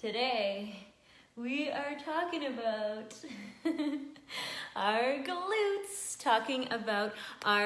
Today, we are talking about our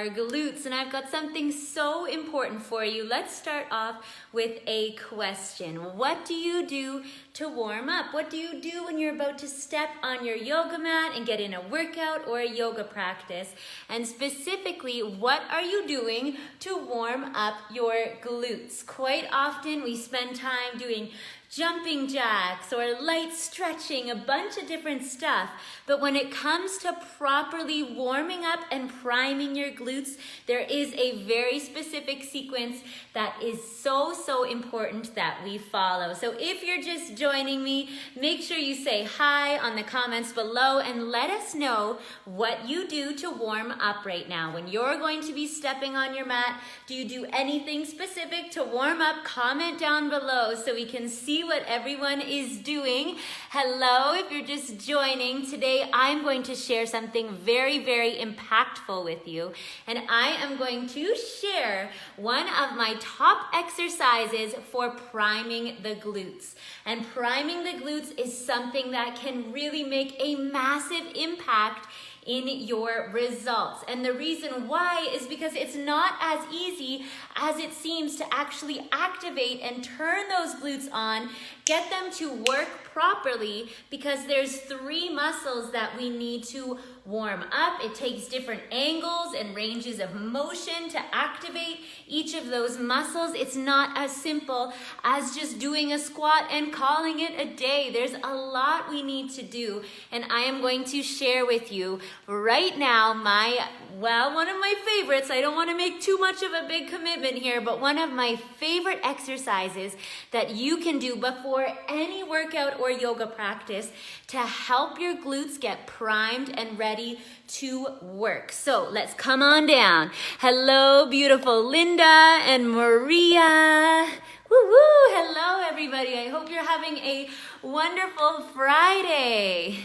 glutes, and I've got something so important for you. Let's start off with a question. What do you do to warm up? What do you do when you're about to step on your yoga mat and get in a workout or a yoga practice? And specifically, what are you doing to warm up your glutes? Quite often we spend time doing jumping jacks or light stretching, a bunch of different stuff. But when it comes to properly warming up and priming your glutes, there is a very specific sequence that is so important that we follow. So if you're just joining me, make sure you say hi on the comments below and let us know what you do to warm up right now. When you're going to be stepping on your mat, do you do anything specific to warm up? Comment down below so we can see what everyone is doing. Hello, if you're just joining, today I'm going to share something very impactful with you, and I am going to share one of my top exercises for priming the glutes. And priming the glutes is something that can really make a massive impact in your results. And the reason why is because it's not as easy as it seems to actually activate and turn those glutes on, get them to work properly, because there's 3 muscles that we need to warm up. It takes different angles and ranges of motion to activate each of those muscles. It's not as simple as just doing a squat and calling it a day. There's a lot we need to do, and I am going to share with you right now one of my favorites. I don't want to make too much of a big commitment here, but one of my favorite exercises that you can do before any workout or yoga practice to help your glutes get primed and ready to work. So let's come on down. Hello, beautiful Linda and Maria. Woo-woo! Hello, everybody. I hope you're having a wonderful Friday.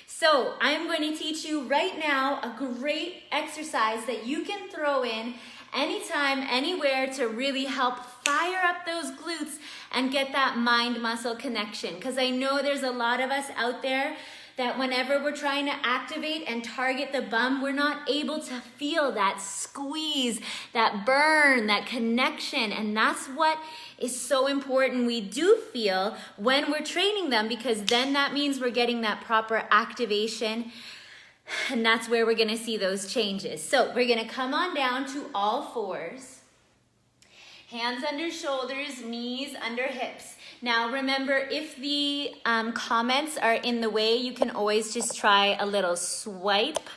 So I'm going to teach you right now a great exercise that you can throw in anytime, anywhere to really help fire up those glutes and get that mind-muscle connection. Because I know there's a lot of us out there that whenever we're trying to activate and target the bum, we're not able to feel that squeeze, that burn, that connection. And that's what is so important we do feel when we're training them, because then that means we're getting that proper activation. And that's where we're gonna see those changes. So we're gonna come on down to all fours. Hands under shoulders, knees under hips. Now remember, if the comments are in the way, you can always just try a little swipe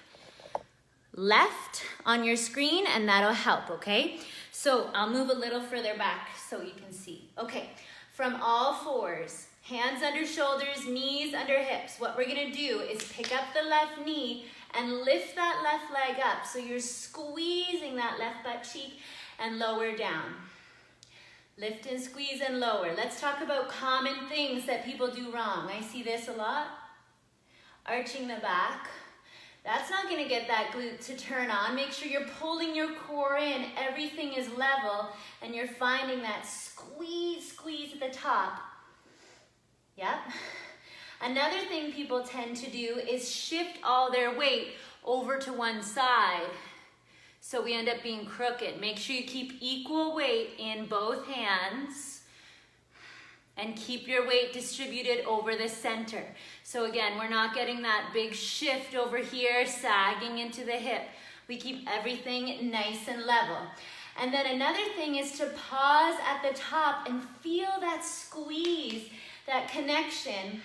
left on your screen and that'll help, okay? So I'll move a little further back so you can see. Okay, from all fours, hands under shoulders, knees under hips. What we're gonna do is pick up the left knee and lift that left leg up. So you're squeezing that left butt cheek and lower down. Lift and squeeze and lower. Let's talk about common things that people do wrong. I see this a lot. Arching the back. That's not gonna get that glute to turn on. Make sure you're pulling your core in. Everything is level and you're finding that squeeze at the top. Yep. Another thing people tend to do is shift all their weight over to one side. So we end up being crooked. Make sure you keep equal weight in both hands and keep your weight distributed over the center. So again, we're not getting that big shift over here, sagging into the hip. We keep everything nice and level. And then another thing is to pause at the top and feel that squeeze, that connection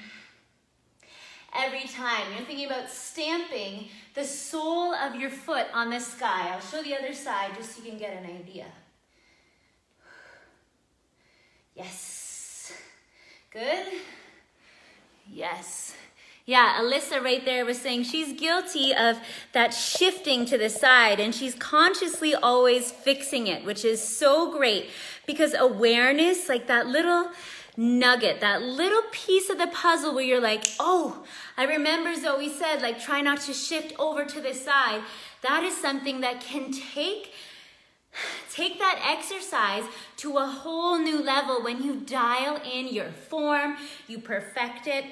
every time. You're thinking about stamping the sole of your foot on the sky. I'll show the other side just so you can get an idea. Yes. Good? Yes. Yeah, Alyssa right there was saying she's guilty of that shifting to the side, and she's consciously always fixing it, which is so great, because awareness, like that little nugget, that little piece of the puzzle where you're like, oh, I remember Zoe said, like, try not to shift over to the side. That is something that can take take that exercise to a whole new level when you dial in your form, you perfect it.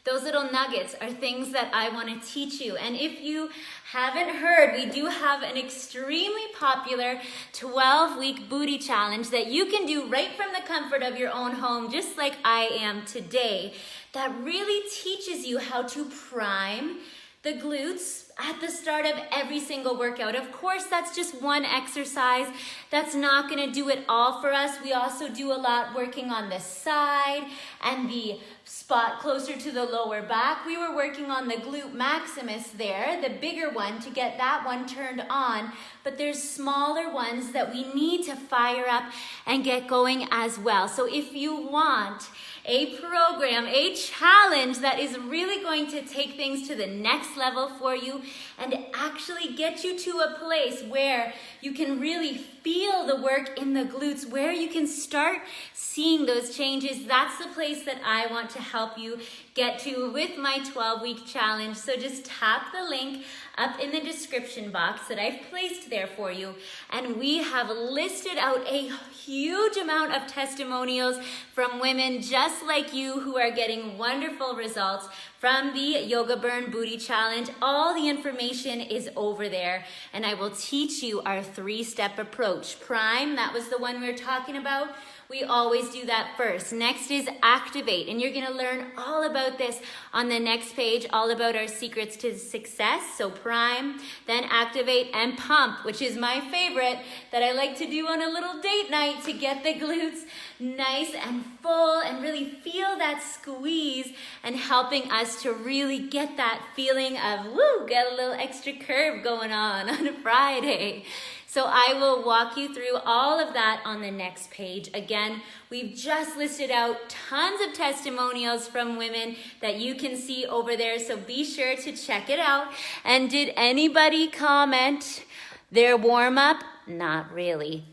Those little nuggets are things that I want to teach you. And if you haven't heard, we do have an extremely popular 12-week booty challenge that you can do right from the comfort of your own home, just like I am today, that really teaches you how to prime the glutes at the start of every single workout. Of course, that's just one exercise. That's not going to do it all for us. We also do a lot working on the side and the spot closer to the lower back. We were working on the glute maximus there, the bigger one, to get that one turned on. But there's smaller ones that we need to fire up and get going as well. So if you want a program, a challenge that is really going to take things to the next level for you and actually get you to a place where you can really feel the work in the glutes, where you can start seeing those changes, that's the place that I want to help you get to with my 12-week challenge. So just tap the link up in the description box that I've placed there for you. And we have listed out a huge amount of testimonials from women just like you who are getting wonderful results from the Yoga Burn Booty Challenge. All the information is over there, and I will teach you our 3-step approach. Prime, that was the one we were talking about. We always do that first. Next is activate, and you're gonna learn all about this on the next page, all about our secrets to success. So prime, then activate, and pump, which is my favorite that I like to do on a little date night to get the glutes nice and full and really feel that squeeze and helping us to really get that feeling of, woo, get a little extra curve going on a Friday. So I will walk you through all of that on the next page. Again, we've just listed out tons of testimonials from women that you can see over there, so be sure to check it out. And did anybody comment their warm-up? Not really.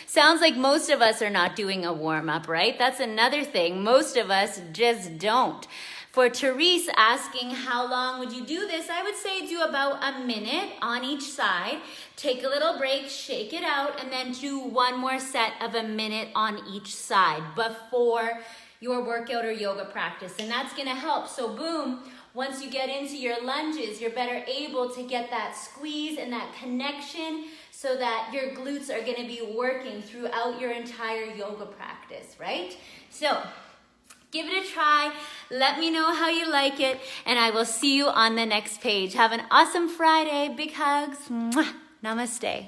Sounds like most of us are not doing a warm-up, right? That's another thing. Most of us just don't. For Therese asking how long would you do this, I would say do about a minute on each side. Take a little break, shake it out, and then do one more set of a minute on each side before your workout or yoga practice. And that's gonna help. So boom, once you get into your lunges, you're better able to get that squeeze and that connection so that your glutes are gonna be working throughout your entire yoga practice, right? So, give it a try. Let me know how you like it, and I will see you on the next page. Have an awesome Friday. Big hugs. Mwah. Namaste.